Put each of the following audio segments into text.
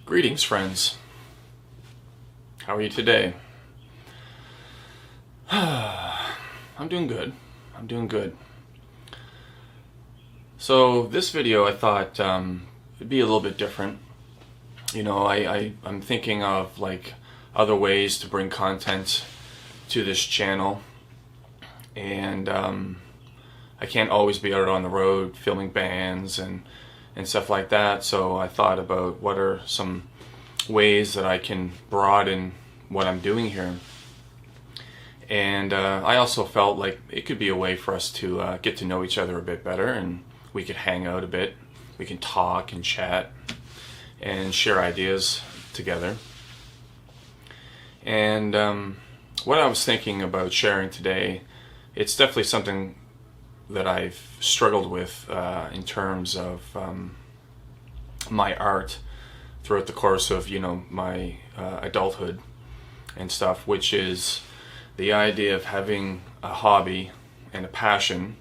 Greetings, friends. How are you today? I'm doing good. I'm doing good. So this video I thought it'd be a little bit different. You know, I'm thinking of like other ways to bring content to this channel, and I can't always be out on the road filming bands and stuff like that. So I thought about what are some ways that I can broaden what I'm doing here. And I also felt like it could be a way for us to get to know each other a bit better, and we could hang out a bit. We can talk and chat and share ideas together. And what I was thinking about sharing today, it's definitely something that I've struggled with in terms of my art throughout the course of, you know, my adulthood and stuff, which is the idea of having a hobby and a passion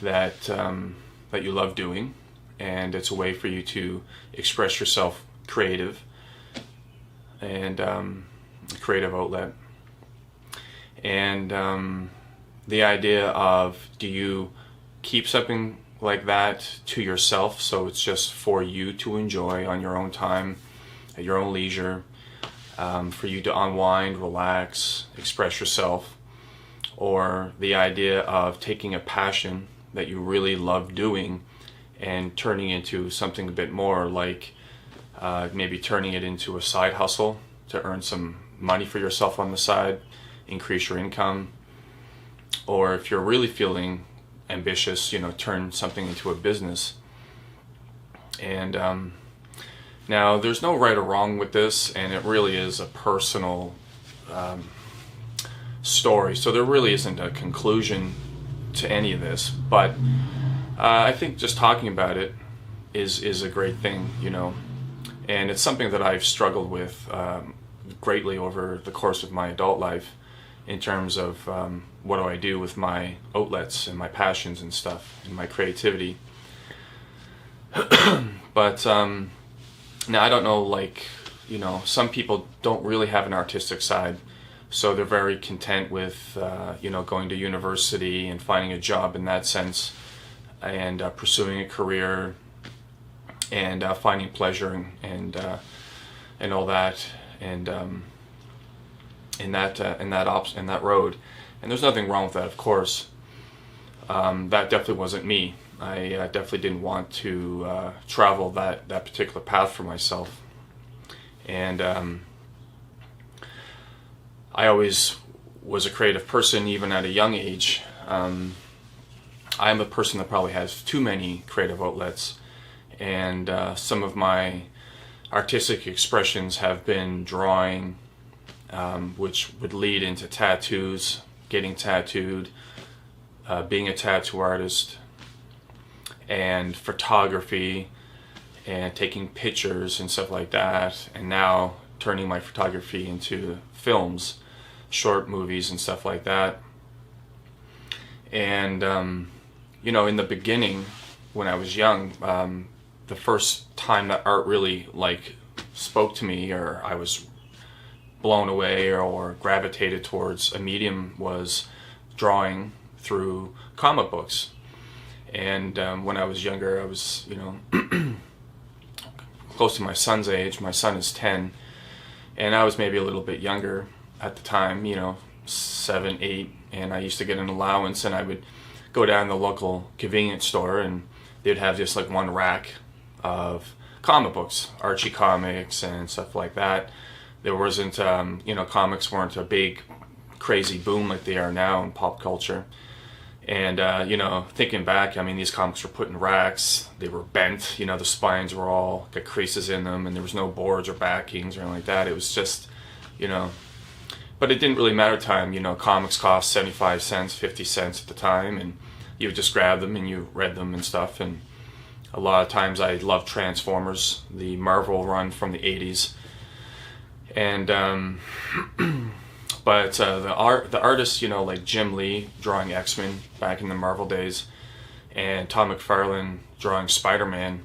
that that you love doing, and it's a way for you to express yourself creative and creative outlet. And the idea of, do you keep something like that to yourself, so it's just for you to enjoy on your own time, at your own leisure, for you to unwind, relax, express yourself? Or the idea of taking a passion that you really love doing and turning into something a bit more, like maybe turning it into a side hustle to earn some money for yourself on the side, increase your income. Or if you're really feeling ambitious, you know, turn something into a business. And now there's no right or wrong with this, and it really is a personal story, so there really isn't a conclusion to any of this. But I think just talking about it is a great thing, you know, and it's something that I've struggled with greatly over the course of my adult life, in terms of what do I do with my outlets and my passions and stuff and my creativity. But now I don't know, like, you know, some people don't really have an artistic side, so they're very content with you know, going to university and finding a job in that sense, and pursuing a career and finding pleasure and all that, and in that road. And there's nothing wrong with that, of course. That definitely wasn't me. I definitely didn't want to travel that particular path for myself. And I always was a creative person, even at a young age. I am a person that probably has too many creative outlets, and some of my artistic expressions have been drawing, which would lead into tattoos, getting tattooed, being a tattoo artist, and photography, and taking pictures and stuff like that, and now turning my photography into films, short movies and stuff like that. And you know, in the beginning, when I was young, the first time that art really like spoke to me, or I was blown away or gravitated towards a medium, was drawing through comic books. And when I was younger, I was, you know, close to my son's age. My son is 10, and I was maybe a little bit younger at the time, you know, 7, 8, and I used to get an allowance, and I would go down to the local convenience store, and they'd have just like one rack of comic books, Archie comics and stuff like that. There wasn't, you know, comics weren't a big, crazy boom like they are now in pop culture. And, you know, thinking back, I mean, these comics were put in racks, they were bent, you know, the spines were all got creases in them, and there was no boards or backings or anything like that. It was just, you know, but it didn't really matter at the time. You know, comics cost 75 cents, 50 cents at the time, and you would just grab them and you read them and stuff. And a lot of times I loved Transformers, the Marvel run from the 80s. And but the artists, you know, like Jim Lee drawing X-Men back in the Marvel days, and Todd McFarlane drawing Spider-Man,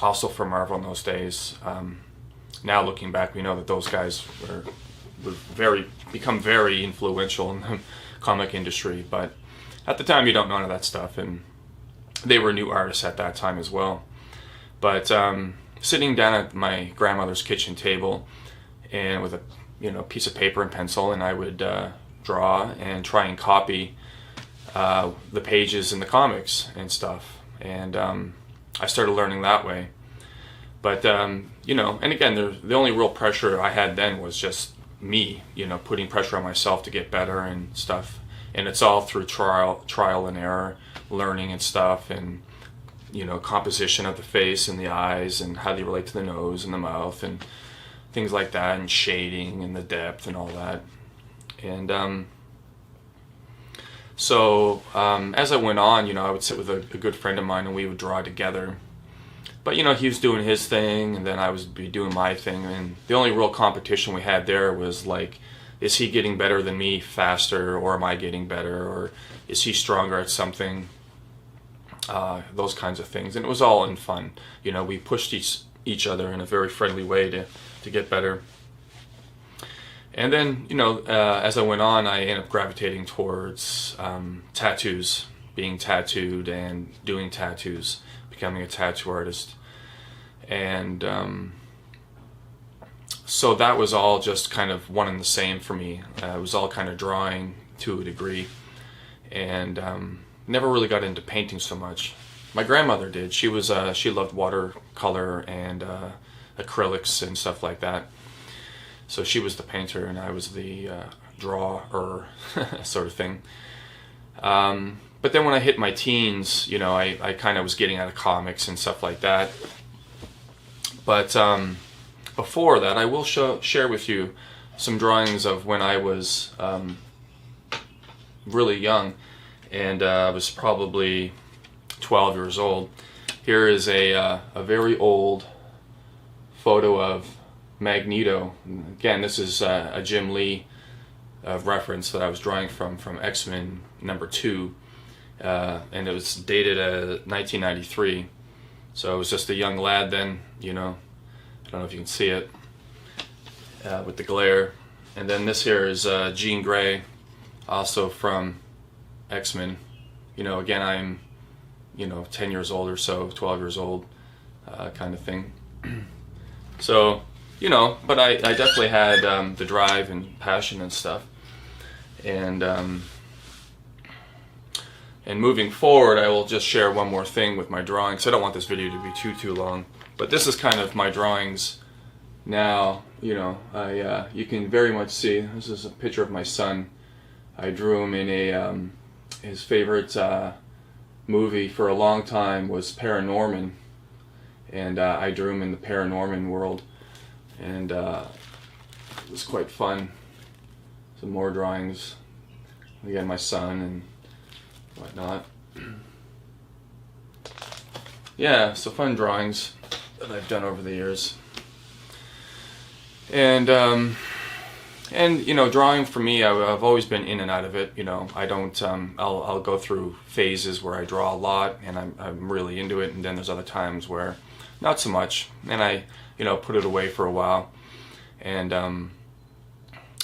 also for Marvel in those days. now looking back, we know that those guys were become very influential in the comic industry. But at the time, you don't know none of that stuff, and they were new artists at that time as well. But sitting down at my grandmother's kitchen table, and with a piece of paper and pencil, and I would draw and try and copy the pages in the comics and stuff, and I started learning that way. But and again, the only real pressure I had then was just me, putting pressure on myself to get better and stuff. And it's all through trial and error, learning and stuff, and composition of the face and the eyes and how they relate to the nose and the mouth and things like that, and shading and the depth and all that. And so as I went on, I would sit with a good friend of mine and we would draw together. But he was doing his thing, and then I would be doing my thing. And the only real competition we had there was like, is he getting better than me faster, or am I getting better, or is he stronger at something? Those kinds of things. And it was all in fun. We pushed each other in a very friendly way to get better. And then, as I went on, I ended up gravitating towards tattoos, being tattooed and doing tattoos, becoming a tattoo artist. And so that was all just kind of one and the same for me. It was all kind of drawing to a degree, and never really got into painting so much. My grandmother did. She loved watercolor and acrylics and stuff like that. So she was the painter and I was the drawer sort of thing. But then when I hit my teens, I kind of was getting out of comics and stuff like that. But before that, I will share with you some drawings of when I was really young, and I was probably 12 years old. Here is a very old photo of Magneto. Again, this is a Jim Lee reference that I was drawing from X-Men #2, and it was dated 1993. So I was just a young lad then, I don't know if you can see it with the glare. And then this here is Jean Grey, also from X-Men. Again, I'm 10 years old or so, 12 years old, kind of thing. So, but I definitely had the drive and passion and stuff. And moving forward, I will just share one more thing with my drawings. I don't want this video to be too long, but this is kind of my drawings now. You can very much see, this is a picture of my son. I drew him in his favorite movie for a long time was Paranorman, and I drew him in the Paranorman world, and it was quite fun. Some more drawings, again, my son and whatnot. Yeah, so fun drawings that I've done over the years. And drawing for me, I've always been in and out of it. I don't. I'll go through phases where I draw a lot and I'm really into it, and then there's other times where not so much, and I put it away for a while. And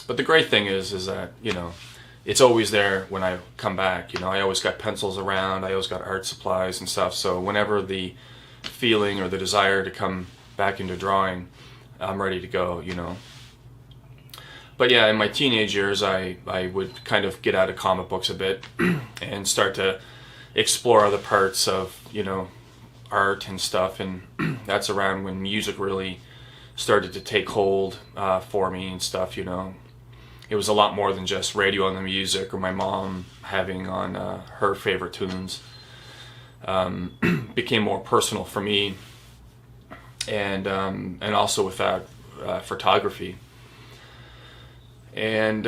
but the great thing is that it's always there when I come back. I always got pencils around. I always got art supplies and stuff. So whenever the feeling or the desire to come back into drawing, I'm ready to go. But yeah, in my teenage years, I would kind of get out of comic books a bit and start to explore other parts of art and stuff. And that's around when music really started to take hold for me and stuff. It was a lot more than just radio and the music or my mom having on her favorite tunes. Became more personal for me, and also with that photography. And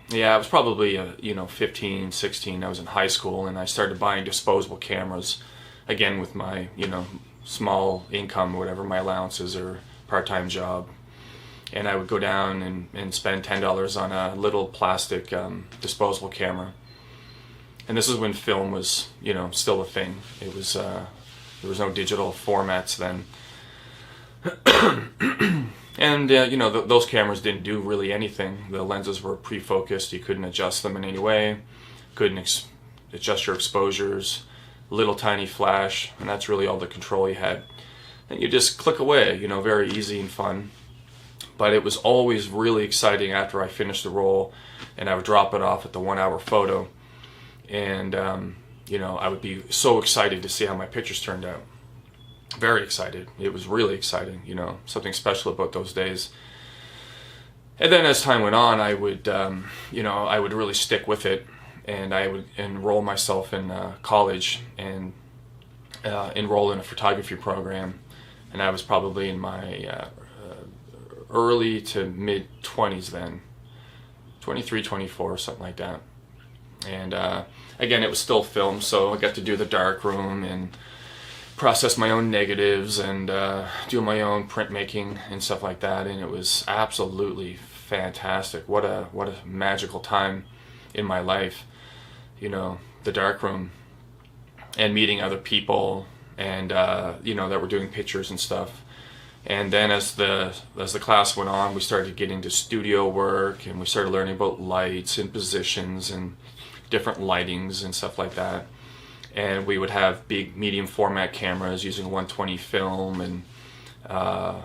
yeah, I was probably 15, 16. I was in high school, and I started buying disposable cameras, again with my small income or whatever, my allowances or part-time job. And I would go down and spend $10 on a little plastic disposable camera. And this is when film was, still a thing. It was there was no digital formats then. And those cameras didn't do really anything. The lenses were pre-focused. You couldn't adjust them in any way. Couldn't adjust your exposures. Little tiny flash, and that's really all the control you had. And you just click away, very easy and fun. But it was always really exciting after I finished the roll, and I would drop it off at the 1 hour photo, and I would be so excited to see how my pictures turned out. Very excited. It was really exciting, something special about those days. And then as time went on, I would really stick with it, and I would enroll myself in college and enroll in a photography program. And I was probably in my early to mid 20s then, 23, 24, something like that. And again, it was still film, so I got to do the dark room and process my own negatives and do my own printmaking and stuff like that. And it was absolutely fantastic. What a magical time in my life, the dark room and meeting other people and that were doing pictures and stuff. And then as the class went on, we started getting to studio work, and we started learning about lights and positions and different lightings and stuff like that. And we would have big medium format cameras using 120 film, and I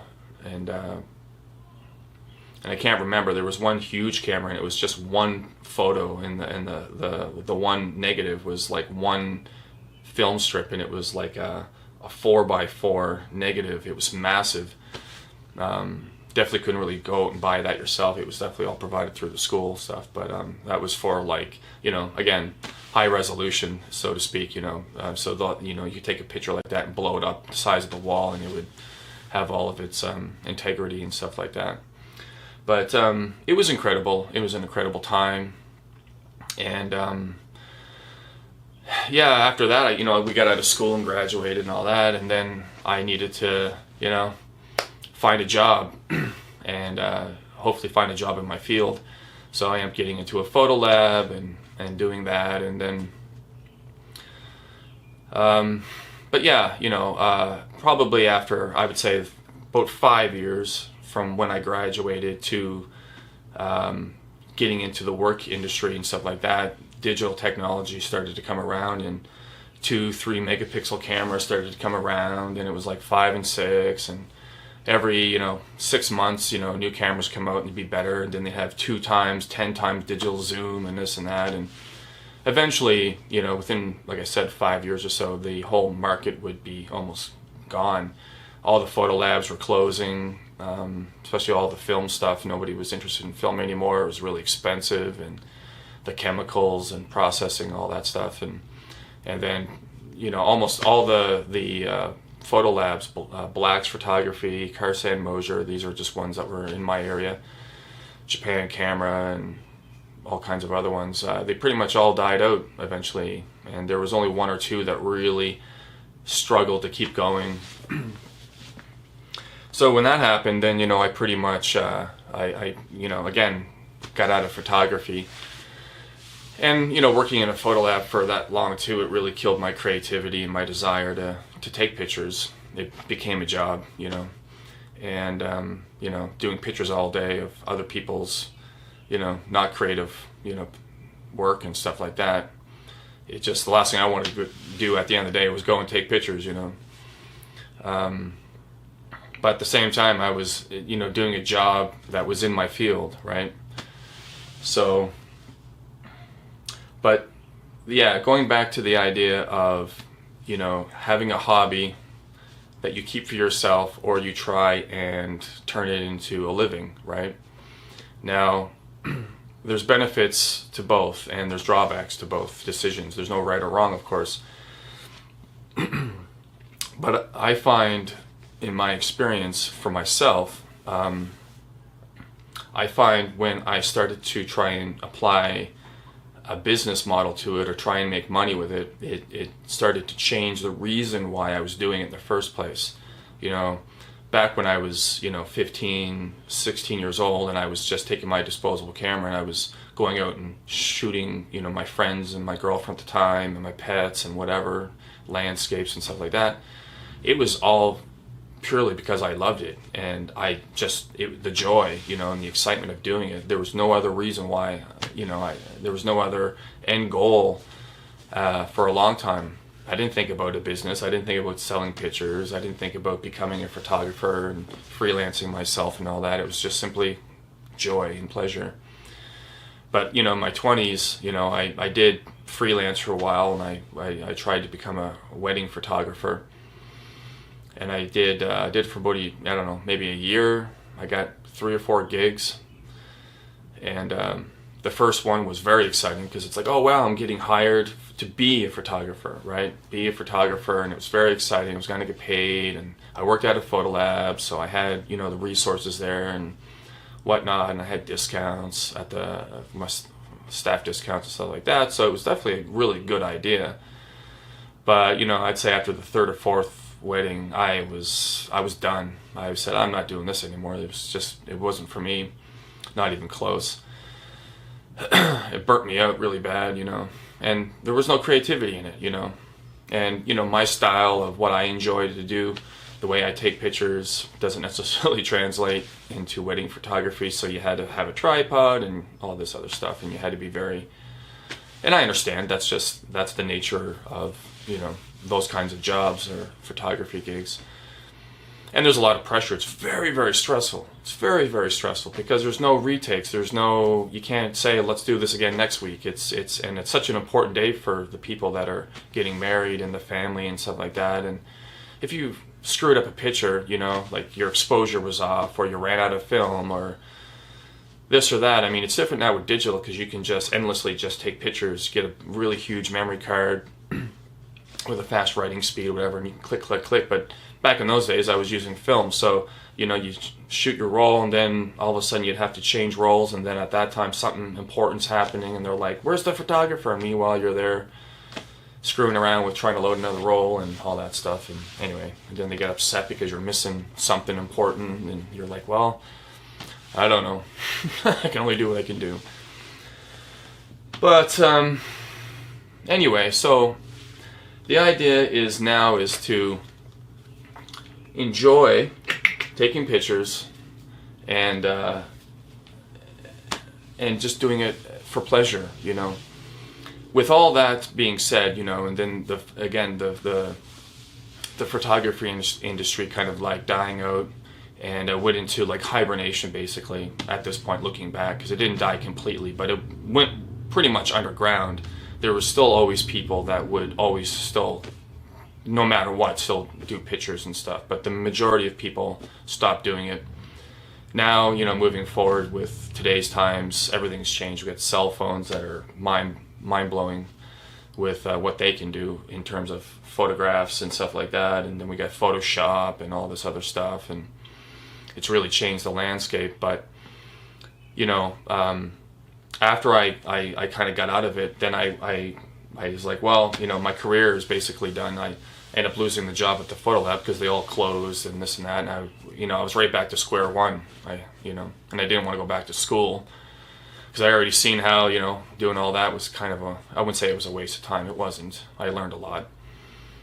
can't remember. There was one huge camera, and it was just one photo, and the one negative was like one film strip, and it was like a 4x4 negative. It was massive. Definitely couldn't really go out and buy that yourself. It was definitely all provided through the school stuff, but that was for again, high resolution, so to speak. So you could take a picture like that and blow it up the size of the wall, and it would have all of its integrity and stuff like that. But it was incredible. It was an incredible time, and after that, we got out of school and graduated and all that, and then I needed to, find a job and hopefully find a job in my field. So I am getting into a photo lab and doing that, and then, probably after, I would say, about 5 years from when I graduated to getting into the work industry and stuff like that, digital technology started to come around, and 2-3 megapixel cameras started to come around, and it was like 5 and 6, and every 6 months new cameras come out and be better, and then they have 2 times 10 times digital zoom and this and that, and eventually within, like I said, 5 years or so, the whole market would be almost gone. All the photo labs were closing, especially all the film stuff. Nobody was interested in film anymore. It was really expensive, and the chemicals and processing, all that stuff, and then almost all the photo labs, Black's Photography, Carsan Mosier, these are just ones that were in my area, Japan Camera, and all kinds of other ones. They pretty much all died out eventually, and there was only 1 or 2 that really struggled to keep going. So when that happened, then I pretty much I again got out of photography. And working in a photo lab for that long too, it really killed my creativity and my desire to take pictures. It became a job, and doing pictures all day of other people's, not creative, work and stuff like that. It just, the last thing I wanted to do at the end of the day was go and take pictures, But at the same time, I was, doing a job that was in my field, right? So. But yeah, going back to the idea of, having a hobby that you keep for yourself, or you try and turn it into a living, right? Now, there's benefits to both, and there's drawbacks to both decisions. There's no right or wrong, of course. But I find, in my experience for myself, I find when I started to try and apply a business model to it, or try and make money with it, it started to change the reason why I was doing it in the first place. Back when I was 15, 16 years old, and I was just taking my disposable camera and I was going out and shooting my friends and my girlfriend at the time and my pets and whatever, landscapes and stuff like that, it was all purely because I loved it, and the joy, and the excitement of doing it. There was no other reason why, there was no other end goal for a long time. I didn't think about a business. I didn't think about selling pictures. I didn't think about becoming a photographer and freelancing myself and all that. It was just simply joy and pleasure. But, in my 20s, I did freelance for a while, and I tried to become a wedding photographer. And I did for about, maybe a year. I got 3 or 4 gigs. And the first one was very exciting because it's like, oh, wow, I'm getting hired to be a photographer, right? Be a photographer, and it was very exciting. I was going to get paid, and I worked at a photo lab, so I had, the resources there and whatnot, and I had discounts at my staff discounts and stuff like that, so it was definitely a really good idea. But, I'd say after the 3rd or 4th wedding, I was done. I said, I'm not doing this anymore. It wasn't for me, not even close. It burnt me out really bad, and there was no creativity in it, and my style of what I enjoy to do, the way I take pictures, doesn't necessarily translate into wedding photography. So you had to have a tripod and all this other stuff, and you had to be and I understand that's the nature of those kinds of jobs or photography gigs. And there's a lot of pressure. It's very, very stressful. It's very, very stressful because there's no retakes. You can't say, let's do this again next week. It's such an important day for the people that are getting married and the family and stuff like that. And if you screwed up a picture, like your exposure was off, or you ran out of film, or this or that. I mean, it's different now with digital because you can just endlessly just take pictures, get a really huge memory card with a fast writing speed or whatever, and you can click, click, click. But back in those days, I was using film, so you shoot your roll, and then all of a sudden you'd have to change rolls, and then at that time something important's happening, and they're like, "Where's the photographer?" And meanwhile, you're there screwing around with trying to load another roll and all that stuff. And anyway, and then they get upset because you're missing something important, and you're like, "Well, I don't know. I can only do what I can do." But anyway, so the idea is to enjoy taking pictures and just doing it for pleasure, With all that being said, and then the photography industry kind of like dying out, and went into like hibernation basically at this point, looking back, because it didn't die completely, but it went pretty much underground. There was still always people that would always still, no matter what, still do pictures and stuff, but the majority of people stopped doing it. Now, moving forward with today's times, everything's changed. We got cell phones that are mind-blowing with what they can do in terms of photographs and stuff like that, and then we got Photoshop and all this other stuff, and it's really changed the landscape. But after I kind of got out of it, then I was like, well, my career is basically done. I ended up losing the job at the photo lab because they all closed and this and that, and I was right back to square one. And I didn't want to go back to school because I already seen how doing all that was kind of I wouldn't say it was a waste of time. It wasn't. I learned a lot,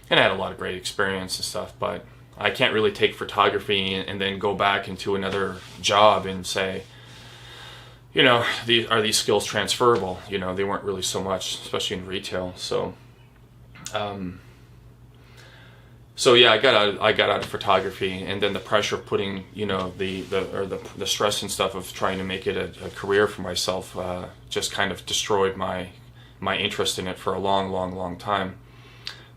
and I had a lot of great experience and stuff. But I can't really take photography and then go back into another job and say, are these skills transferable? They weren't really so much, especially in retail. So, yeah, I got out of photography, and then the pressure of putting, the stress and stuff of trying to make it a career for myself, just kind of destroyed my interest in it for a long, long, long time.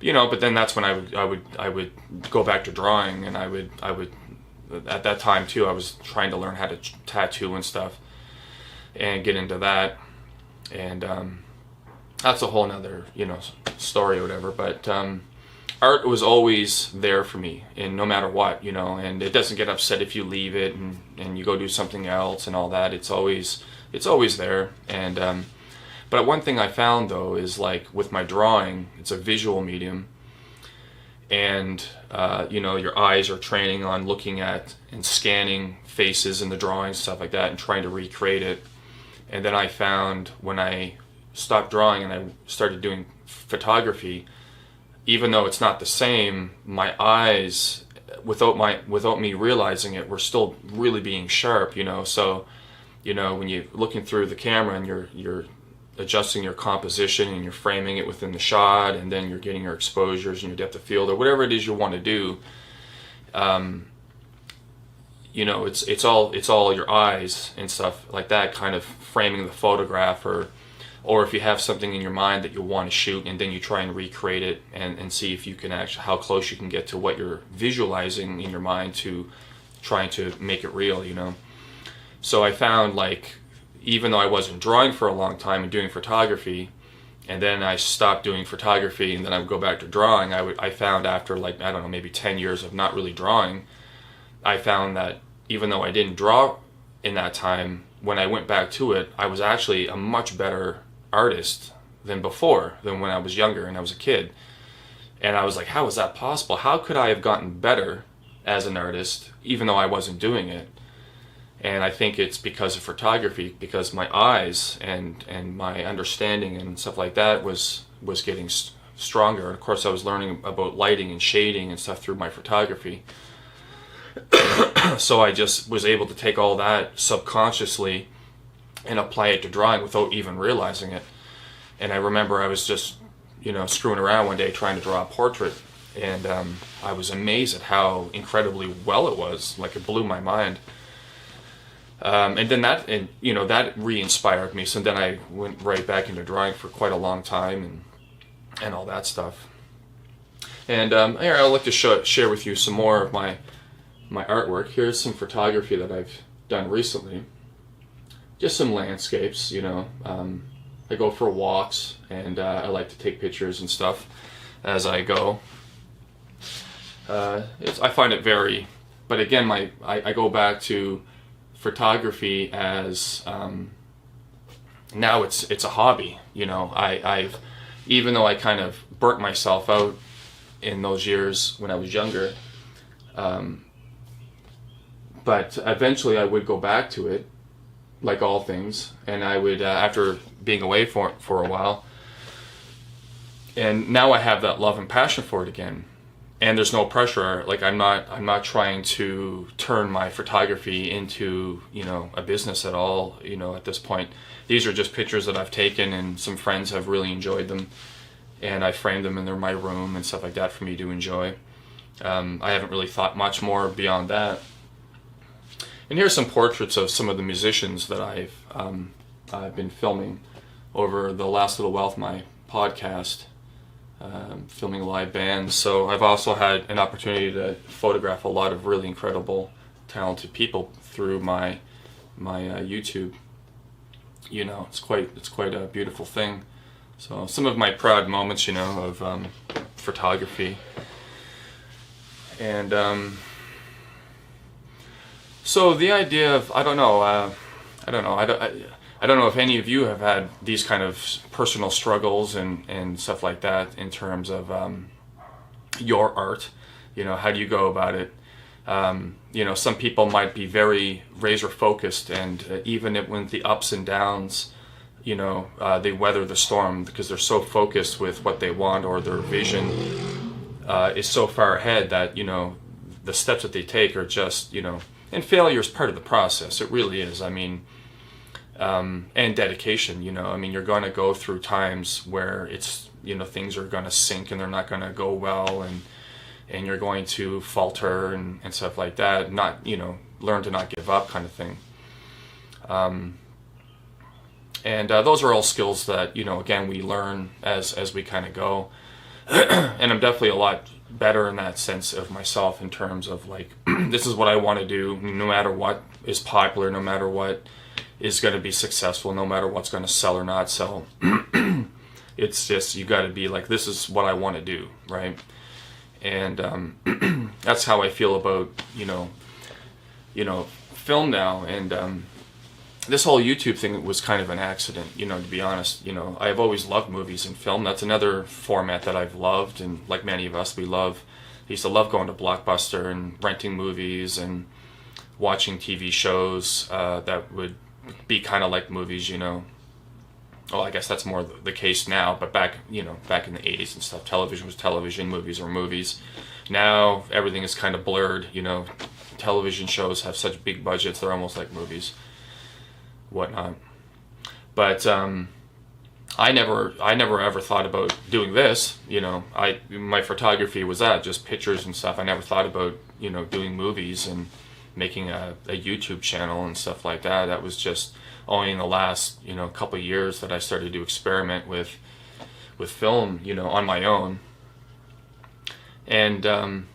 But then that's when I would go back to drawing, and I would at that time too, I was trying to learn how to tattoo and stuff, and get into that, and that's a whole nother story or whatever. But art was always there for me, and no matter what, and it doesn't get upset if you leave it and you go do something else and all that. It's always there. And but one thing I found though is, like, with my drawing, it's a visual medium, and your eyes are training on looking at and scanning faces in the drawing, stuff like that, and trying to recreate it. And then I found when I stopped drawing and I started doing photography, even though it's not the same, my eyes without me realizing it, we're still really being sharp, So, when you're looking through the camera and you're adjusting your composition and you're framing it within the shot, and then you're getting your exposures and your depth of field or whatever it is you want to do. It's all your eyes and stuff like that, kind of framing the photograph, or if you have something in your mind that you want to shoot, and then you try and recreate it and see if you can actually, how close you can get to what you're visualizing in your mind to trying to make it real, So I found, like, even though I wasn't drawing for a long time and doing photography, and then I stopped doing photography and then I would go back to drawing, I found after, like, I don't know, maybe 10 years of not really drawing, I found that even though I didn't draw in that time, when I went back to it, I was actually a much better artist than before, than when I was younger and I was a kid. And I was like, how is that possible? How could I have gotten better as an artist even though I wasn't doing it? And I think it's because of photography, because my eyes and my understanding and stuff like that was getting stronger. And of course I was learning about lighting and shading and stuff through my photography. So I just was able to take all that subconsciously and apply it to drawing without even realizing it. And I remember I was just, screwing around one day trying to draw a portrait, and I was amazed at how incredibly well it was. Like, it blew my mind. And then that re-inspired me. So then I went right back into drawing for quite a long time and all that stuff. And here, I'd like to share with you some more of my artwork. Here's some photography that I've done recently. Just some landscapes, I go for walks, and I like to take pictures and stuff as I go. I find it very, but again, I go back to photography as now it's a hobby. I've even though I kind of burnt myself out in those years when I was younger, but eventually I would go back to it, like all things, and I would after being away for a while, and now I have that love and passion for it again. And there's no pressure. Like, I'm not trying to turn my photography into, a business at all, at this point. These are just pictures that I've taken, and some friends have really enjoyed them, and I framed them, and they're in my room and stuff like that for me to enjoy. I haven't really thought much more beyond that. And here's some portraits of some of the musicians that I've been filming over the last little while of my podcast. Filming live bands. So I've also had an opportunity to photograph a lot of really incredible, talented people through my YouTube. It's quite a beautiful thing. So some of my proud moments, of photography. And so the idea of I don't know if any of you have had these kind of personal struggles and stuff like that in terms of your art. How do you go about it? Some people might be very razor focused, and even when the ups and downs, they weather the storm because they're so focused with what they want, or their vision is so far ahead that the steps that they take are just and failure is part of the process. It really is. I mean. And dedication, you're going to go through times where it's, things are going to sink and they're not going to go well, and you're going to falter and stuff like that. Not, learn to not give up, kind of thing. And those are all skills that, again, we learn as we kind of go. And I'm definitely a lot better in that sense of myself, in terms of, like, this is what I want to do, no matter what is popular, no matter what is going to be successful, no matter what's going to sell or not sell. It's just, you got to be like, this is what I want to do, right? And that's how I feel about film now. And this whole YouTube thing was kind of an accident, to be honest. I've always loved movies and film. That's another format that I've loved, and like many of us, I used to love going to Blockbuster and renting movies and watching TV shows that would be kind of like movies, well, I guess that's more the case now, but back, back in the 80s and stuff, television was television, movies were movies. Now everything is kind of blurred, television shows have such big budgets, they're almost like movies, whatnot. But I never ever thought about doing this. My photography was that, just pictures and stuff. I never thought about doing movies and making a YouTube channel and stuff like that. That was just only in the last couple of years that I started to experiment with film on my own. And I'm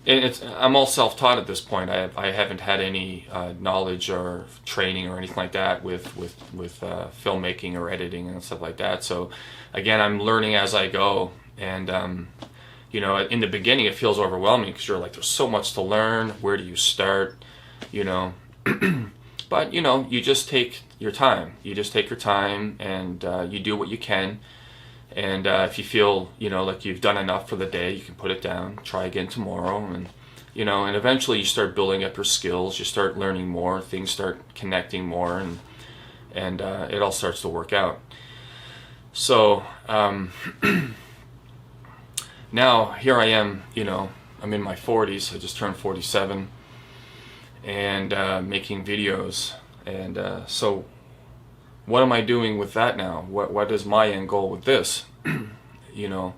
all self-taught at this point. I haven't had any knowledge or training or anything like that with filmmaking or editing and stuff like that. So again, I'm learning as I go. And in the beginning, it feels overwhelming because you're like, there's so much to learn. Where do you start? But you just take your time. You just take your time and you do what you can. And if you feel, like you've done enough for the day, you can put it down, try again tomorrow. And, and eventually you start building up your skills, you start learning more, things start connecting more, and it all starts to work out. So now here I am, I'm in my 40s, I just turned 47, and making videos. And so what am I doing with that now? What is my end goal with this? The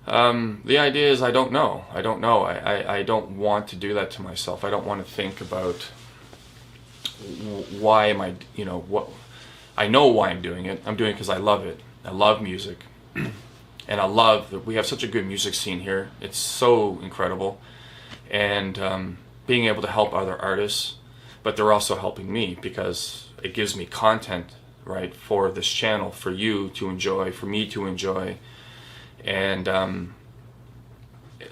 idea is I don't know. I don't want to do that to myself. I don't want to think about why am I, what. I know why I'm doing it. I'm doing it because I love it. I love music. And I love that we have such a good music scene here. It's so incredible. And being able to help other artists, but they're also helping me because it gives me content, right, for this channel, for you to enjoy, for me to enjoy. And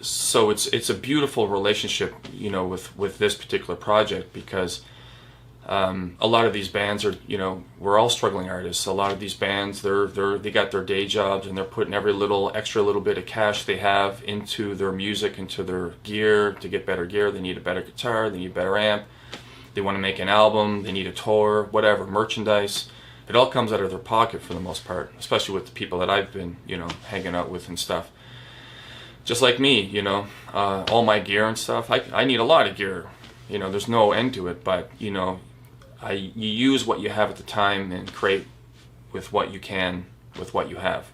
so it's a beautiful relationship, with this particular project, because a lot of these bands are, we're all struggling artists. A lot of these bands, they got their day jobs, and they're putting every extra little bit of cash they have into their music, into their gear. To get better gear, they need a better guitar, they need a better amp. They want to make an album, they need a tour, whatever, merchandise. It all comes out of their pocket for the most part, especially with the people that I've been, hanging out with and stuff. Just like me, all my gear and stuff, I need a lot of gear. There's no end to it, but, you use what you have at the time and create with what you can, with what you have.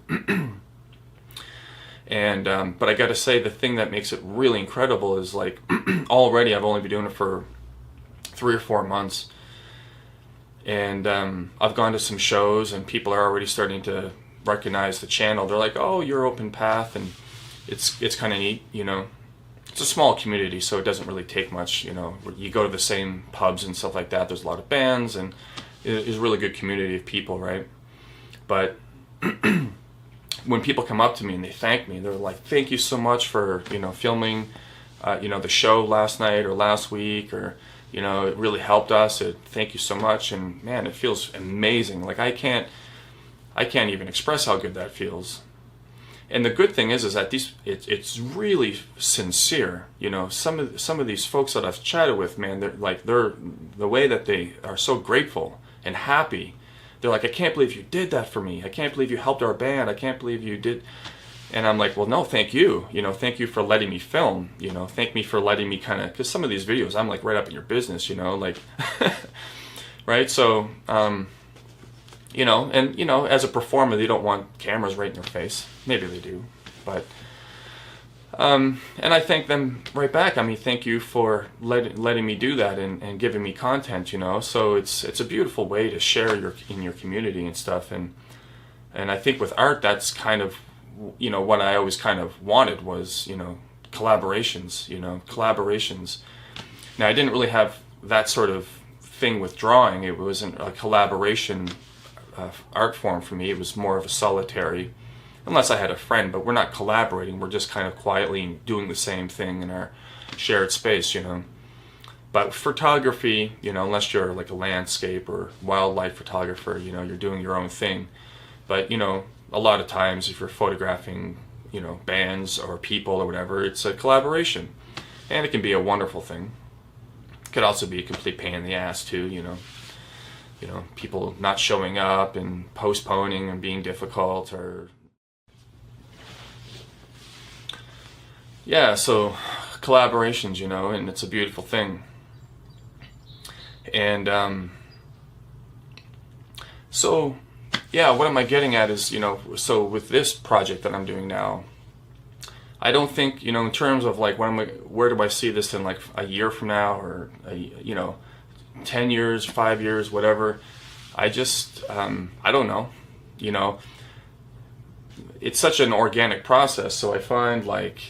And, but I gotta say, the thing that makes it really incredible is, like, already I've only been doing it for 3 or 4 months, and I've gone to some shows, and people are already starting to recognize the channel. They're like, "Oh, you're Open Path," and it's kind of neat, It's a small community, so it doesn't really take much, You go to the same pubs and stuff like that. There's a lot of bands, and it's a really good community of people, right? But when people come up to me and they thank me, they're like, "Thank you so much for filming, the show last night or last week, or." It really helped us. Thank you so much. And man, it feels amazing. Like I can't even express how good that feels. And the good thing is that it's really sincere. Some of these folks that I've chatted with, man, they're the way that they are so grateful and happy. They're like, "I can't believe you did that for me. I can't believe you helped our band. I can't believe you did." And I'm like, "Well, no, thank you. Thank you for letting me film. Thank me for letting me because some of these videos, I'm like right up in your business, like, right? So, and as a performer, they don't want cameras right in their face. Maybe they do, but, and I thank them right back. I mean, thank you for letting me do that and giving me content, So it's a beautiful way to share in your community and stuff. And I think with art, that's kind of, what I always kind of wanted was, collaborations. Now, I didn't really have that sort of thing with drawing. It wasn't a collaboration art form for me. It was more of a solitary, unless I had a friend, but we're not collaborating. We're just kind of quietly doing the same thing in our shared space, But photography, unless you're like a landscape or wildlife photographer, you're doing your own thing. But, a lot of times if you're photographing, bands or people or whatever, it's a collaboration. And it can be a wonderful thing. It could also be a complete pain in the ass too, you know, people not showing up and postponing and being difficult, or yeah, so collaborations, you know, and it's a beautiful thing. And so yeah, what am I getting at is, you know, so with this project that I'm doing now, I don't think, you know, in terms of like where do I see this in like a year from now, or you know, 10 years, 5 years, whatever. I just I don't know, you know, it's such an organic process. So I find like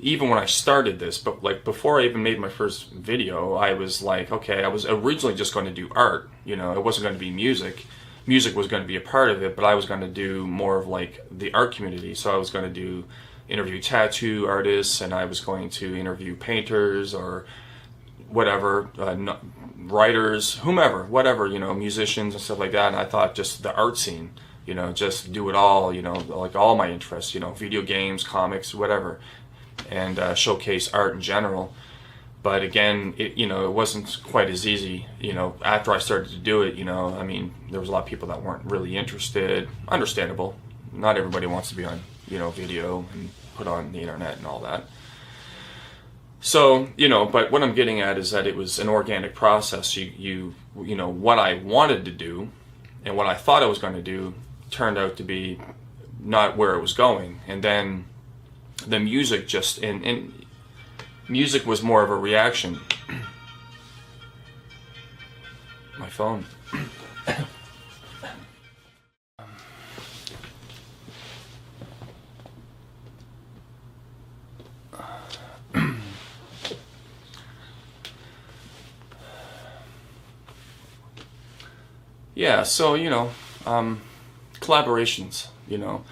even when I started this, but like before I even made my first video, I was like, okay, I was originally just going to do art, you know, it wasn't going to be music. Music was going to be a part of it, but I was going to do more of like the art community. So I was going to interview tattoo artists, and I was going to interview painters or whatever, writers, whomever, whatever, you know, musicians and stuff like that. And I thought just the art scene, you know, just do it all, you know, like all my interests, you know, video games, comics, whatever, and showcase art in general. But again, you know, it wasn't quite as easy, you know, after I started to do it, you know, I mean, there was a lot of people that weren't really interested. Understandable. Not everybody wants to be on, you know, video and put on the internet and all that. So, you know, but what I'm getting at is that it was an organic process. You know, what I wanted to do and what I thought I was going to do turned out to be not where it was going. And then the music just, and music was more of a reaction. My phone. Yeah, so, you know, collaborations, you know,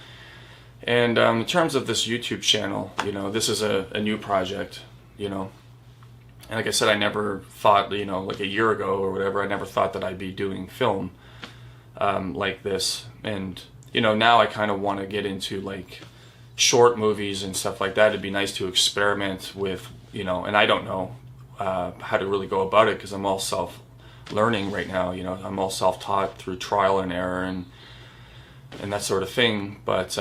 and in terms of this YouTube channel, you know, this is a new project, you know, and like I said, I never thought, you know, like a year ago or whatever, I never thought that I'd be doing film like this. And, you know, now I kind of want to get into like short movies and stuff like that. It'd be nice to experiment with, you know, and I don't know how to really go about it, because I'm all self-learning right now, you know, I'm all self-taught through trial and error and that sort of thing. But,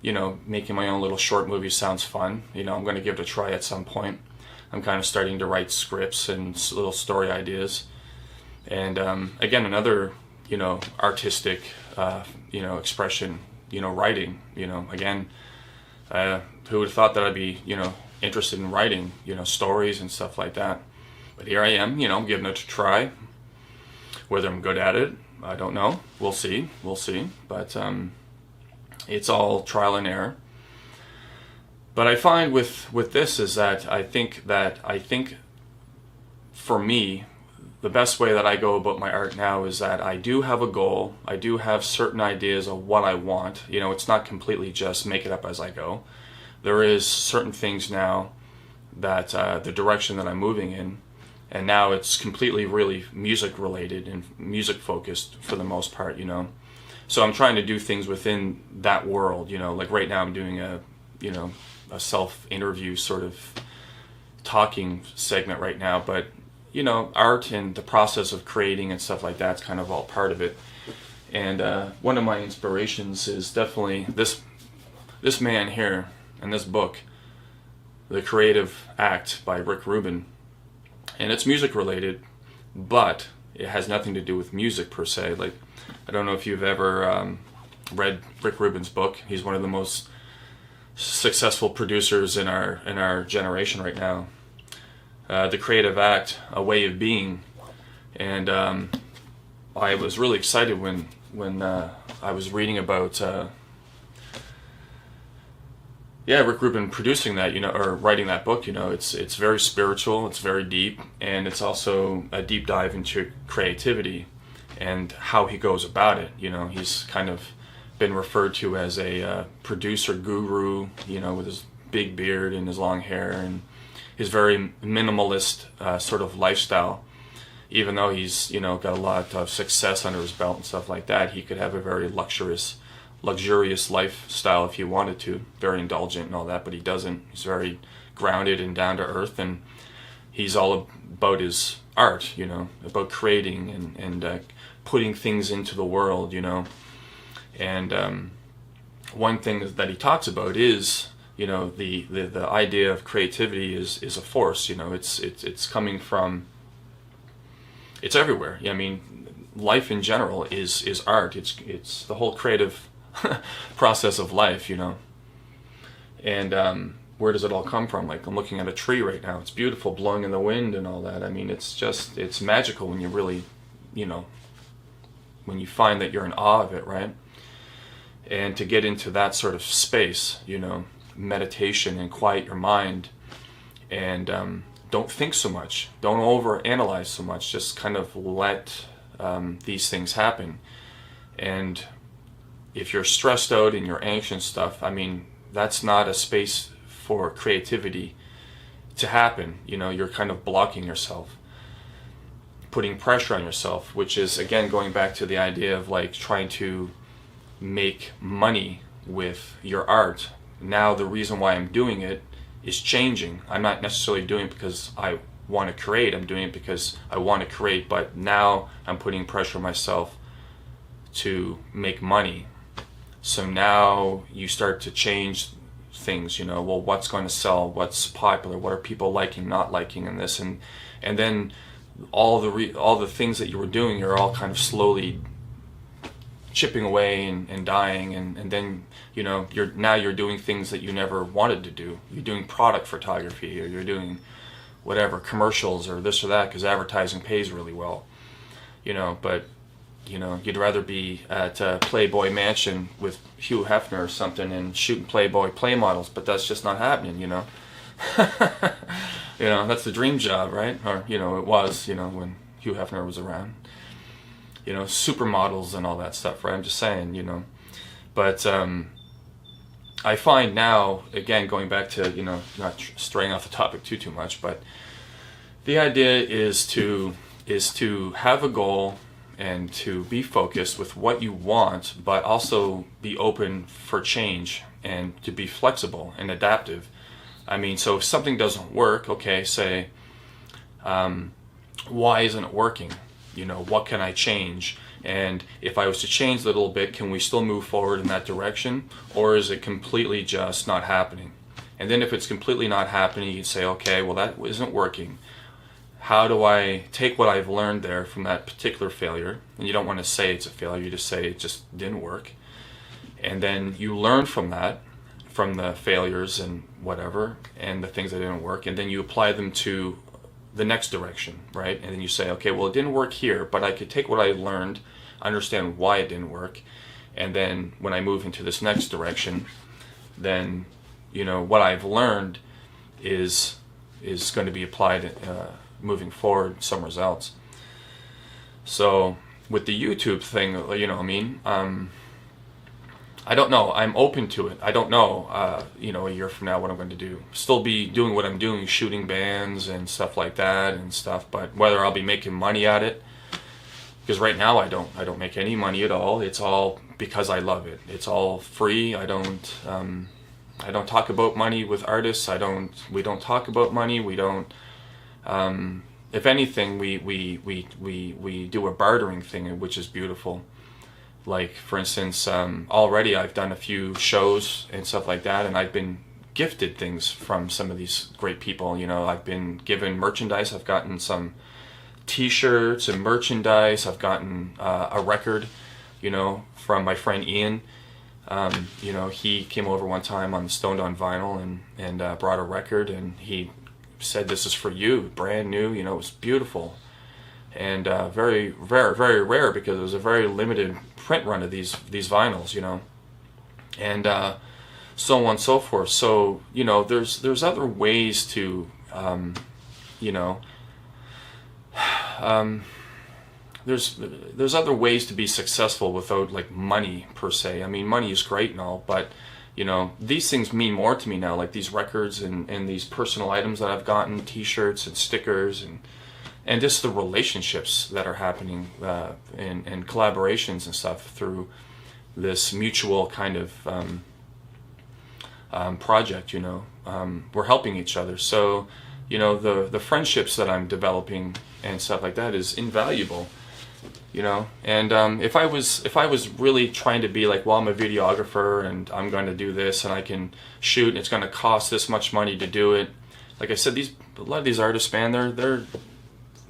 you know, making my own little short movies sounds fun. You know, I'm going to give it a try at some point. I'm kind of starting to write scripts and little story ideas. And again, another, you know, artistic, you know, expression, you know, writing, you know, again, who would have thought that I'd be, you know, interested in writing, you know, stories and stuff like that. But here I am, you know, giving it a try. Whether I'm good at it, I don't know. We'll see. But it's all trial and error. But I find with this is that I think for me, the best way that I go about my art now is that I do have a goal. I do have certain ideas of what I want. You know, it's not completely just make it up as I go. There is certain things now that the direction that I'm moving in, and now it's completely really music related and music focused for the most part, you know. So I'm trying to do things within that world, you know, like right now I'm doing a self-interview sort of talking segment right now, but you know, art and the process of creating and stuff like that's kind of all part of it. And one of my inspirations is definitely this man here in this book, The Creative Act by Rick Rubin. And it's music related, but it has nothing to do with music per se. Like, I don't know if you've ever read Rick Rubin's book. He's one of the most successful producers in our generation right now. The Creative Act, A Way of Being. And I was really excited when I was reading about Rick Rubin producing that, you know, or writing that book. You know, it's very spiritual, it's very deep, and it's also a deep dive into creativity and how he goes about it. You know, he's kind of been referred to as a producer guru, you know, with his big beard and his long hair and his very minimalist sort of lifestyle. Even though he's, you know, got a lot of success under his belt and stuff like that, he could have a very luxurious lifestyle if he wanted to, very indulgent and all that, but he doesn't. He's very grounded and down to earth, and he's all about his art, about creating and putting things into the world, and one thing that he talks about is, the idea of creativity is a force. It's coming from, it's everywhere. I mean, life in general is art. It's the whole creative process of life, and where does it all come from? Like, I'm looking at a tree right now. It's beautiful, blowing in the wind and all that. I mean, it's magical when you really, when you find that you're in awe of it, right? And to get into that sort of space, meditation, and quiet your mind, and don't think so much, don't overanalyze so much, just kind of let these things happen. And if you're stressed out and you're anxious and stuff, I mean, that's not a space for creativity to happen. You're kind of blocking yourself, putting pressure on yourself, which is, again, going back to the idea of like trying to make money with your art. Now the reason why I'm doing it is changing. I'm not necessarily doing it because I want to create. I'm doing it because I want to create, but now I'm putting pressure on myself to make money. So now you start to change things, well, what's going to sell, what's popular, what are people liking, not liking, and this, and then all the things that you were doing are all kind of slowly chipping away and dying, and then you're doing things that you never wanted to do. You're doing product photography, or you're doing whatever, commercials or this or that, because advertising pays really well, but you'd rather be at Playboy Mansion with Hugh Hefner or something and shooting Playboy play models, but that's just not happening, that's the dream job, right? Or it was, when Hugh Hefner was around, supermodels and all that stuff, right? I'm just saying, but I find now, again, going back to, not straying off the topic too much, but the idea is to have a goal and to be focused with what you want, but also be open for change and to be flexible and adaptive. I mean, so if something doesn't work, okay, say, why isn't it working? What can I change? And if I was to change a little bit, can we still move forward in that direction? Or is it completely just not happening? And then if it's completely not happening, you can say, okay, well, that isn't working. How do I take what I've learned there from that particular failure? And you don't want to say it's a failure, you just say it just didn't work. And then you learn from that, from the failures and whatever, and the things that didn't work, and then you apply them to the next direction, right? And then you say, okay, well, it didn't work here, but I could take what I learned, understand why it didn't work, and then when I move into this next direction, then what I've learned is going to be applied moving forward somewhere else. So with the YouTube thing, I don't know. I'm open to it. I don't know, a year from now what I'm going to do. Still be doing what I'm doing, shooting bands and stuff like that and stuff. But whether I'll be making money at it, because right now I don't make any money at all. It's all because I love it. It's all free. I don't talk about money with artists. We don't talk about money. We don't. If anything, we do a bartering thing, which is beautiful. Like, for instance, already I've done a few shows and stuff like that, and I've been gifted things from some of these great people. I've been given merchandise. I've gotten some T-shirts and merchandise. I've gotten a record, from my friend Ian. He came over one time on the Stoned on Vinyl and brought a record, and he said, "This is for you, brand new." It was beautiful, and very, very, very rare, because it was a very limited print run of these vinyls, and so on and so forth. So there's other ways to there's other ways to be successful without like money per se. I mean, money is great and all, but these things mean more to me now, like these records and these personal items that I've gotten, T-shirts and stickers, and just the relationships that are happening and collaborations and stuff through this mutual kind of project. We're helping each other. So the friendships that I'm developing and stuff like that is invaluable, you know. And if I was really trying to be like, well, I'm a videographer and I'm going to do this and I can shoot and it's going to cost this much money to do it, like I said, a lot of these artists, man,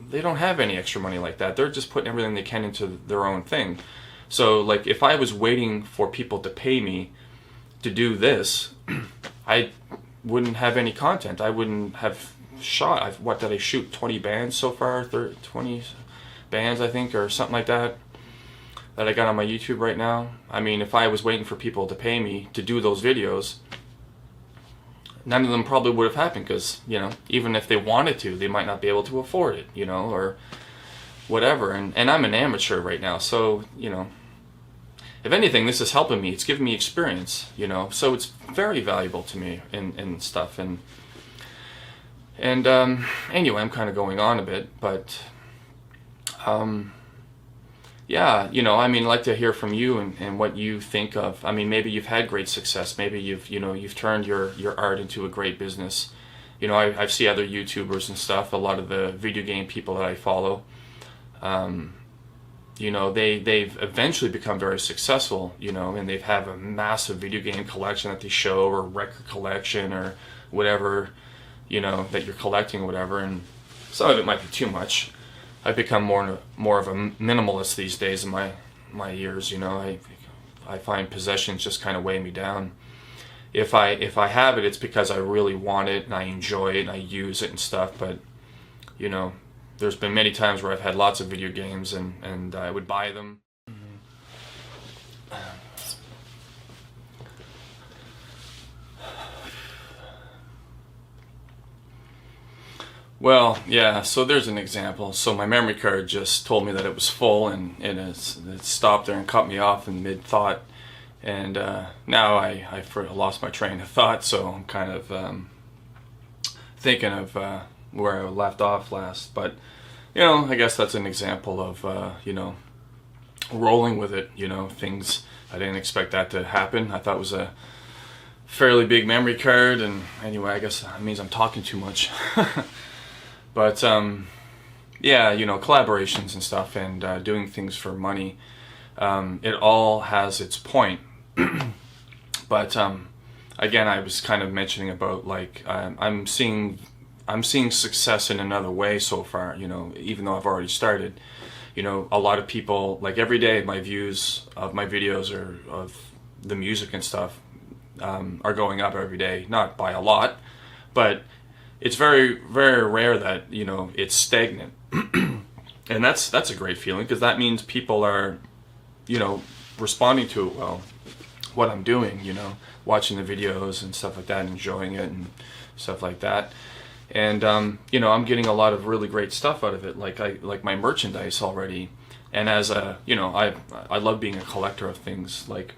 they don't have any extra money like that. They're just putting everything they can into their own thing. So like if I was waiting for people to pay me to do this, I wouldn't have any content. I wouldn't have shot. What did I shoot? 20 bands so far? 20 bands, I think, or something like that I got on my YouTube right now. I mean, if I was waiting for people to pay me to do those videos, none of them probably would have happened, because, you know, even if they wanted to, they might not be able to afford it, you know, or whatever. And I'm an amateur right now, so, you know, if anything, this is helping me. It's giving me experience, you know, so it's very valuable to me and stuff. And anyway, I'm kind of going on a bit, but yeah, you know, I mean, I'd like to hear from you and what you think of. I mean, maybe you've had great success. Maybe you've turned your art into a great business. You know, I see other YouTubers and stuff, a lot of the video game people that I follow, you know, they've eventually become very successful, you know, and they have a massive video game collection that they show, or record collection, or whatever, you know, that you're collecting or whatever. And some of it might be too much. I've become more of a minimalist these days in my years, you know. I find possessions just kind of weigh me down. If I have it, it's because I really want it and I enjoy it and I use it and stuff. But, you know, there's been many times where I've had lots of video games and I would buy them. Well, yeah, so there's an example. So my memory card just told me that it was full, and it stopped there and cut me off in mid-thought. And now I lost my train of thought, so I'm kind of thinking of where I left off last. But, you know, I guess that's an example of, you know, rolling with it, you know, things. I didn't expect that to happen. I thought it was a fairly big memory card, and anyway, I guess that means I'm talking too much. But, yeah, you know, collaborations and stuff, and doing things for money, it all has its point. But, again, I was kind of mentioning about, like, I'm seeing success in another way so far, you know, even though I've already started. You know, a lot of people, like, every day my views of my videos or of the music and stuff are going up every day. Not by a lot, but it's very, very rare that, you know, it's stagnant. And that's a great feeling, because that means people are, you know, responding to it well, what I'm doing, you know, watching the videos and stuff like that, enjoying it and stuff like that. And you know, I'm getting a lot of really great stuff out of it, like my merchandise already. And as a, you know, I love being a collector of things, like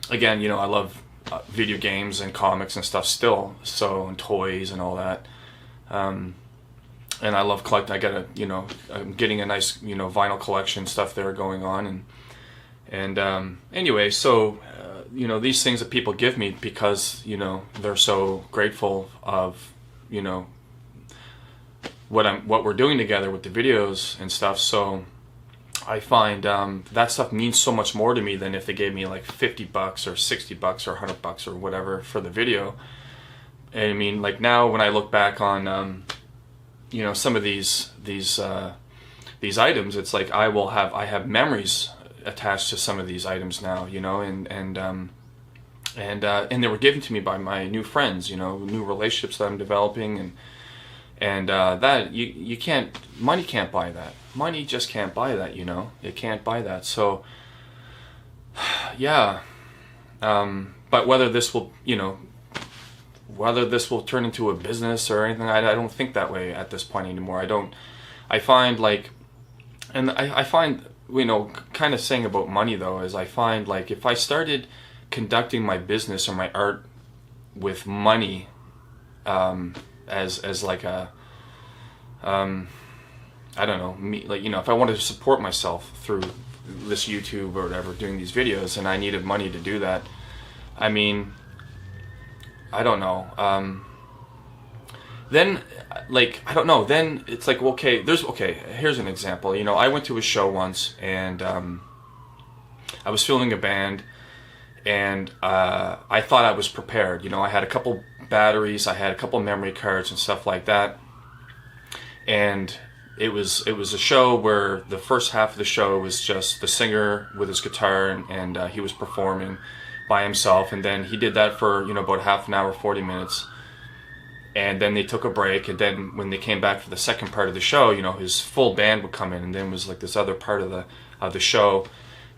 again, you know, I love video games and comics and stuff still, so, and toys and all that. And I love collecting. I got a, you know, I'm getting a nice, you know, vinyl collection stuff there going on. And anyway, so you know, these things that people give me because, you know, they're so grateful of, you know, what we're doing together with the videos and stuff. So I find that stuff means so much more to me than if they gave me like $50 or $60 or $100 or whatever for the video. And I mean, like, now when I look back on you know, some of these items, it's like I have memories attached to some of these items now, you know, and they were given to me by my new friends, you know, new relationships that I'm developing, and that you can't, money can't buy that. Money just can't buy that, you know. It can't buy that. So yeah, but whether this will, you know, whether this will turn into a business or anything, I don't think that way at this point anymore. I find, like, and I find, you know, kind of saying about money though, is I find, like, if I started conducting my business or my art with money as like a I don't know, me, like, you know, if I wanted to support myself through this YouTube or whatever, doing these videos, and I needed money to do that, I mean, I don't know, then, like, I don't know, then it's like, okay, here's an example. You know, I went to a show once, and I was filming a band, and I thought I was prepared. You know, I had a couple batteries, I had a couple memory cards and stuff like that, and it was a show where the first half of the show was just the singer with his guitar, and he was performing by himself, and then he did that for, you know, about half an hour, 40 minutes, and then they took a break, and then when they came back for the second part of the show, you know, his full band would come in, and then it was like this other part of the show,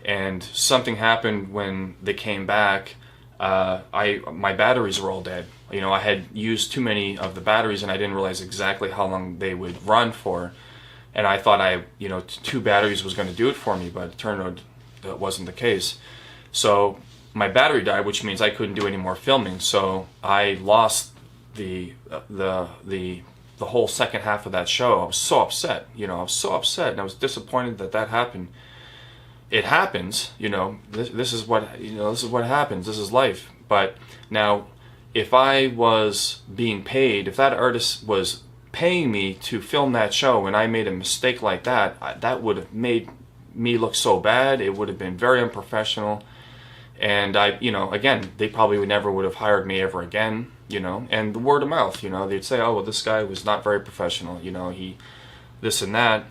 and something happened when they came back. My batteries were all dead. You know, I had used too many of the batteries, and I didn't realize exactly how long they would run for. And I thought you know, 2 batteries was going to do it for me, but it turned out that wasn't the case. So my battery died, which means I couldn't do any more filming. So I lost the whole second half of that show. I was so upset. You know, I was so upset, and I was disappointed that happened. It happens, you know. This is what happens. This is life. But now, if I was being paid, if that artist was paying me to film that show, and I made a mistake like that, that would have made me look so bad. It would have been very unprofessional, and you know, again, they probably never would have hired me ever again. You know, and the word of mouth, you know, they'd say, oh, well, this guy was not very professional. You know, he this and that,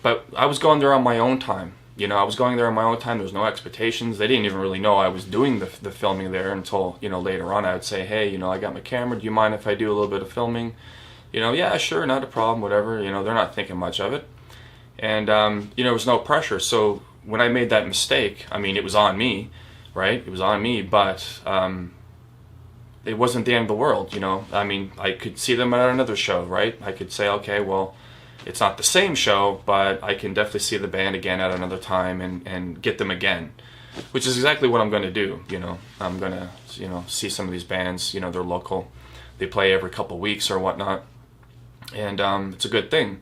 but I was going there on my own time. You know, I was going there on my own time. There was no expectations. They didn't even really know I was doing the filming there until, you know, later on. I would say, hey, you know, I got my camera. Do you mind if I do a little bit of filming? You know, yeah, sure, not a problem, whatever. You know, they're not thinking much of it. And, you know, there was no pressure. So when I made that mistake, I mean, it was on me, right? It was on me, but it wasn't the end of the world, you know? I mean, I could see them at another show, right? I could say, okay, well, it's not the same show, but I can definitely see the band again at another time and get them again, which is exactly what I'm going to do. You know, I'm going to, you know, see some of these bands, you know, they're local. They play every couple of weeks or whatnot, and it's a good thing.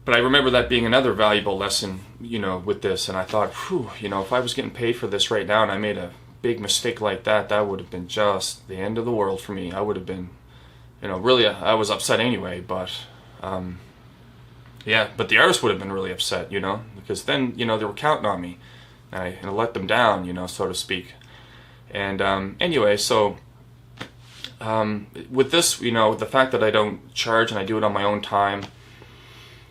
But I remember that being another valuable lesson, you know, with this, and I thought, whew, you know, if I was getting paid for this right now and I made a big mistake like that, that would have been just the end of the world for me. I would have been, you know, really, I was upset anyway, but yeah, but the artist would have been really upset, you know, because then, you know, they were counting on me, and I let them down, you know, so to speak. And anyway, so with this, you know, the fact that I don't charge and I do it on my own time,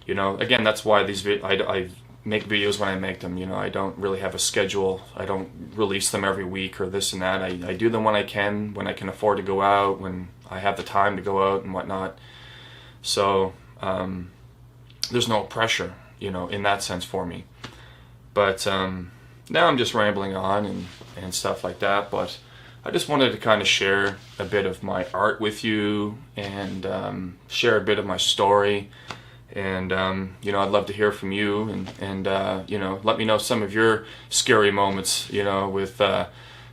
you know, again, that's why I make videos when I make them. You know, I don't really have a schedule. I don't release them every week or this and that. I do them when I can afford to go out, when I have the time to go out and whatnot. So there's no pressure, you know, in that sense for me. But now I'm just rambling on and stuff like that. But I just wanted to kind of share a bit of my art with you, and share a bit of my story. And you know, I'd love to hear from you, and you know, let me know some of your scary moments, you know, with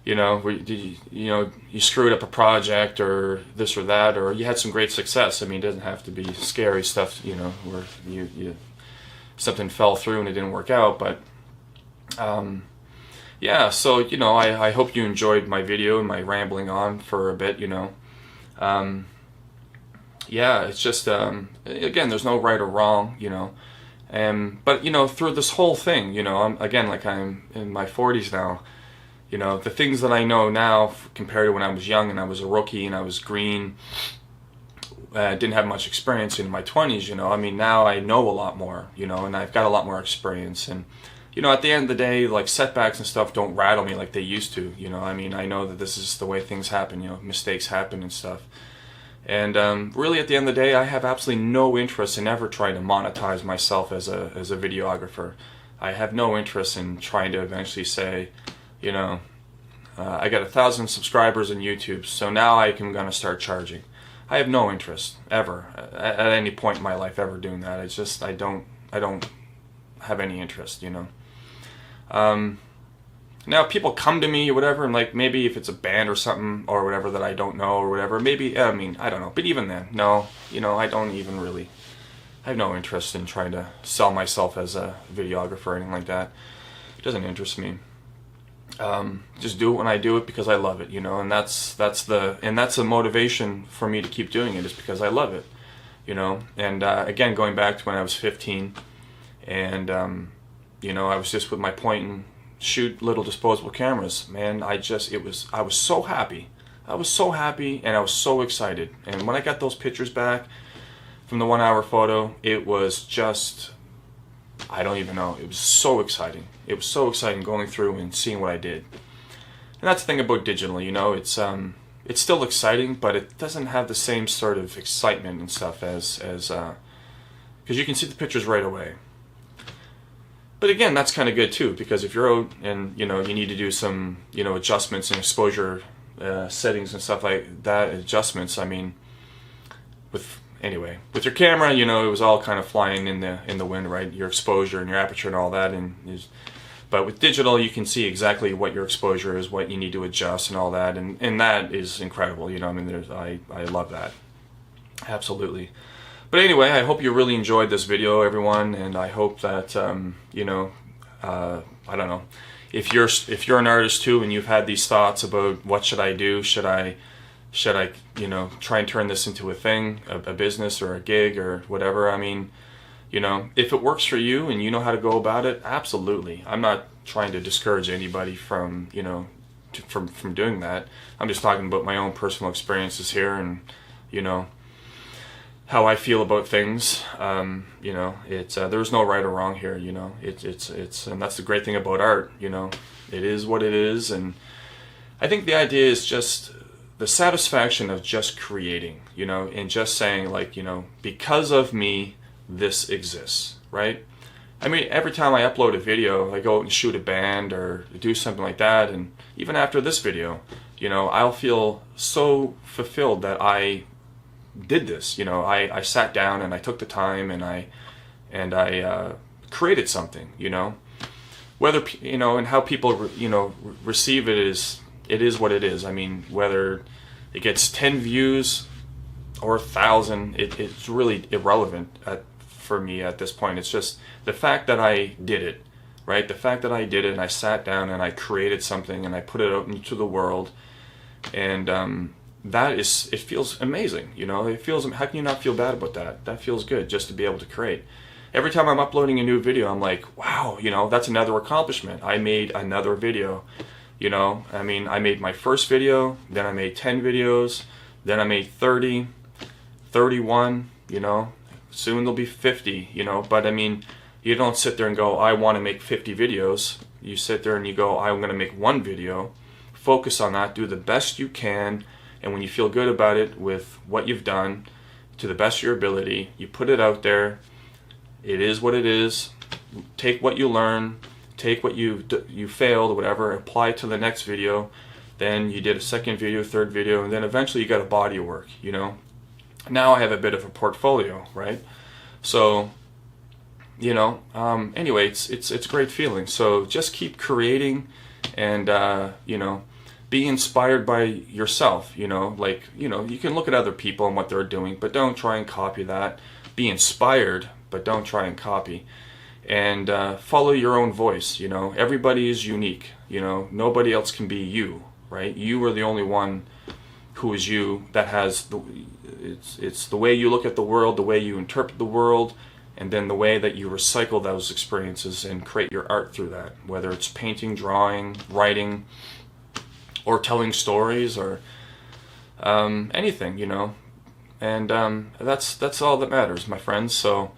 you know, where you screwed up a project or this or that, or you had some great success. I mean, it doesn't have to be scary stuff, you know, where you something fell through and it didn't work out. But yeah, so, you know, I hope you enjoyed my video and my rambling on for a bit, you know. Yeah, it's just, again, there's no right or wrong, you know. But, you know, through this whole thing, you know, I'm in my 40s now. You know, the things that I know now compared to when I was young and I was a rookie and I was green, didn't have much experience in my 20s, you know. I mean, now I know a lot more, you know, and I've got a lot more experience. And, you know, at the end of the day, like, setbacks and stuff don't rattle me like they used to, you know. I mean, I know that this is the way things happen, you know, mistakes happen and stuff. And really, at the end of the day, I have absolutely no interest in ever trying to monetize myself as a videographer. I have no interest in trying to eventually say, you know, I got 1,000 subscribers on YouTube, so now I'm going to start charging. I have no interest ever at any point in my life ever doing that. It's just I don't have any interest, you know. Now people come to me or whatever, and like maybe if it's a band or something or whatever that I don't know or whatever, maybe, I mean, I don't know. But even then, no, you know, I have no interest in trying to sell myself as a videographer or anything like that. It doesn't interest me. just do it when I do it because I love it, you know, and that's a motivation for me to keep doing it, is because I love it, you know. And again, going back to when I was 15, and you know, I was just with my point and shoot little disposable cameras. Man, I was so happy. I was so happy, and I was so excited. And when I got those pictures back from the 1 hour photo, it was just, I don't even know. It was so exciting. It was so exciting going through and seeing what I did. And that's the thing about digital, you know. It's still exciting, but it doesn't have the same sort of excitement and stuff as because you can see the pictures right away. But again, that's kind of good too, because if you're out and, you know, you need to do some, you know, adjustments and exposure settings and stuff like that, adjustments. I mean, with your camera, you know, it was all kind of flying in the wind, right? Your exposure and your aperture and all that, but with digital, you can see exactly what your exposure is, what you need to adjust and all that, and that is incredible. You know, I mean, I love that, absolutely. But anyway, I hope you really enjoyed this video, everyone, and I hope that you know, I don't know, if you're an artist too, and you've had these thoughts about what should I do, should I, you know, try and turn this into a thing, a business or a gig or whatever. I mean, you know, if it works for you and you know how to go about it, absolutely. I'm not trying to discourage anybody from, you know, from doing that. I'm just talking about my own personal experiences here, and, you know, how I feel about things. You know, there's no right or wrong here. You know, it's and that's the great thing about art. You know, it is what it is, and I think the idea is just the satisfaction of just creating. You know, and just saying, like, you know, because of me, this exists, right? I mean, every time I upload a video, I go out and shoot a band or do something like that, and even after this video, you know, I'll feel so fulfilled that I did this. You know, I sat down and I took the time and I created something. You know, whether, you know, and how people you know, receive it is what it is. I mean, whether it gets 10 views or 1,000, it's really irrelevant for me at this point. It's just the fact that I did it, right? The fact that I did it and I sat down and I created something and I put it out into the world, and it feels amazing. You know, it feels, how can you not feel bad about that? That feels good, just to be able to create. Every time I'm uploading a new video, I'm like, wow, you know, that's another accomplishment. I made another video. You know, I mean, I made my first video, then I made 10 videos, then I made 30, 31, you know, soon there'll be 50, you know. But I mean, you don't sit there and go, I want to make 50 videos. You sit there and you go, I'm going to make one video, focus on that, do the best you can, and when you feel good about it with what you've done, to the best of your ability, you put it out there. It is what it is. Take what you learn, take what you failed, whatever, apply it to the next video. Then you did a second video, third video, and then eventually you got a body of work, you know. Now I have a bit of a portfolio, right? So, you know, anyway, it's a great feeling. So just keep creating, and you know, be inspired by yourself. You know, like, you know, you can look at other people and what they're doing, but don't try and copy that. Be inspired, but don't try and copy. And follow your own voice. You know, everybody is unique. You know, nobody else can be you, right? You are the only one who is you, that has it's the way you look at the world, the way you interpret the world, and then the way that you recycle those experiences and create your art through that, whether it's painting, drawing, writing, or telling stories, or anything, you know. And that's all that matters, my friends. So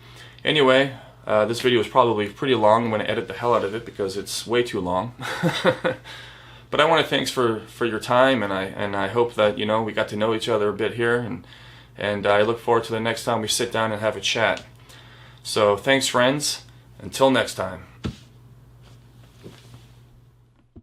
anyway, this video is probably pretty long. I'm going to edit the hell out of it because it's way too long. But I want to thanks for your time, and I hope that, you know, we got to know each other a bit here, and I look forward to the next time we sit down and have a chat. So thanks, friends. Until next time.